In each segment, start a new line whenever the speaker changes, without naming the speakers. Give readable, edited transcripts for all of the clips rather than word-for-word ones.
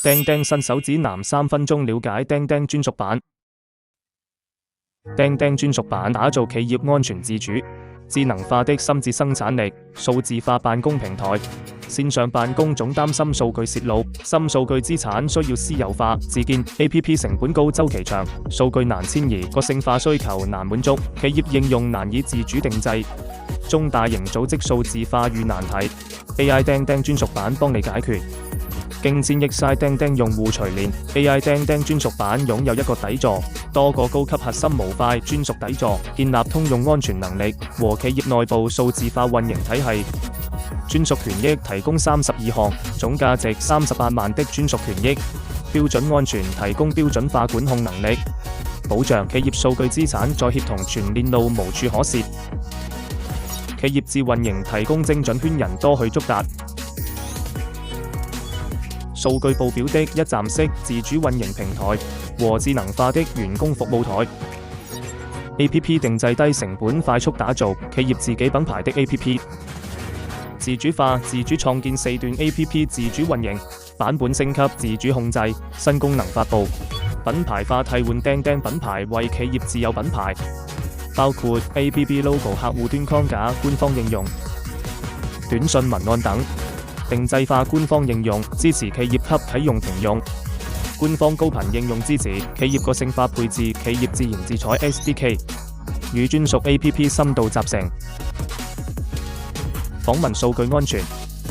釘釘新手指南3分鐘了解釘釘專屬版。釘釘專屬版打造企業安全自主、智能化的心智生產力數字化辦公平台。線上辦公總擔心數據洩露，深數據資產需要私有化自建。APP 成本高、周期長，數據難遷移，個性化需求難滿足，企業應用難以自主定製。中大型組織數字化遇難題，AI 釘釘專屬版幫你解決。經千億曬釘釘用戶錘煉 ，AI 釘釘專屬版擁有一個底座，多個高級核心模塊專屬底座，建立通用安全能力和企業內部數字化運營體系。專屬權益提供32項，總價值38萬的專屬權益。標準安全提供標準化管控能力，保障企業數據資產在協同全鏈路無處可泄。企業智運營提供精準圈人多去觸達。數據報表的一站式自主運營平台和智能化的員工服務台。APP 定製低成本快速打造企業自己品牌的 APP。自主化自主創建4段 APP 自主運營，版本升級自主控制，新功能發布。品牌化替換釘釘品牌為企業自有品牌，包括 APP logo 客戶端框架官方應用、短信文案等。定製化官方應用支持企業級啟用停用，官方高頻應用支持企業個性化配置，企業自研自採 SDK 與專屬 APP 深度集成。訪問數據安全，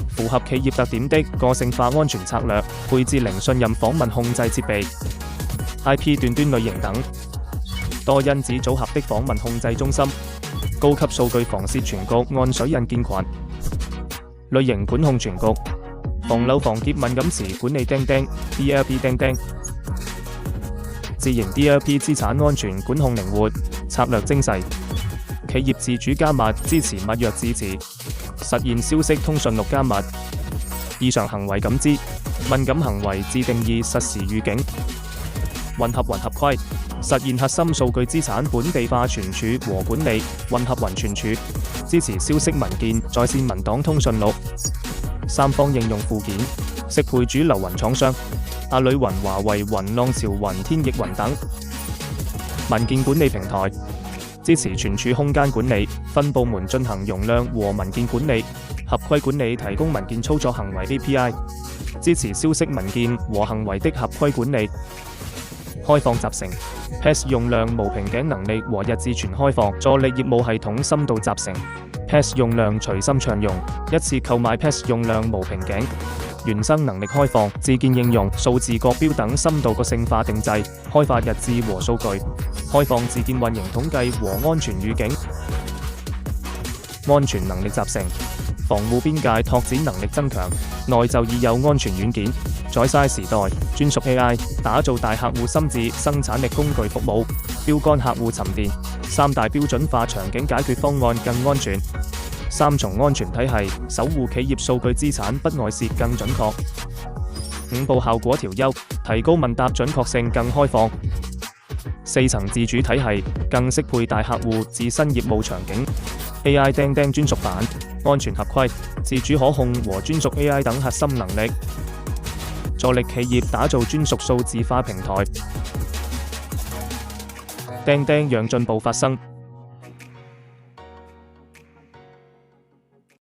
符合企業特點的個性化安全策略，配置零信任訪問控制設備、IP 斷端類型等，多因子組合的訪問控制中心，高級數據防竊全局按水印建群。類型管控全局，防漏防劫敏感詞管理釘釘 DLP 釘釘，自研 DLP 資產安全管控靈活，策略精細，企業自主加密支持密約字詞，實現消息通訊6加密，異常行為感知，敏感行為自定義實時預警，混合規，實現核心數據資產本地化存儲和管理，混合雲存儲，支持消息文件、在線文檔通訊錄、三方應用附件，適配主流雲廠商，阿里雲、華為雲、浪潮雲、天翼雲等。文件管理平台，支持存儲空間管理，分部門進行容量和文件管理，合規管理提供文件操作行為 API， 支持消息文件和行為的合規管理。開放集成 PaaS 用量無瓶頸能力和日志全開放，助力業務系統深度集成。PaaS 用量隨心暢用，一次購買 PaaS 用量無瓶頸。原生能力開放，自建應用、數字國標等深度個性化定製，開發日志和數據，開放自建運營統計和安全預警。安全能力集成，防護邊界拓展能力增強，內就已有安全軟件。宰曬時代專屬 AI， 打造大客戶心智生產力工具服務，標杆客戶沉澱3大標準化場景解決方案更安全，3重安全體系守護企業數據資產不外泄更準確，5步效果調優提高問答準確性更開放，4層自主體系更適配大客戶自身業務場景。AI 釘釘專屬版，安全合規、自主可控和專屬 AI 等核心能力，助力企業打造專屬數字化平台。釘釘讓進步發生。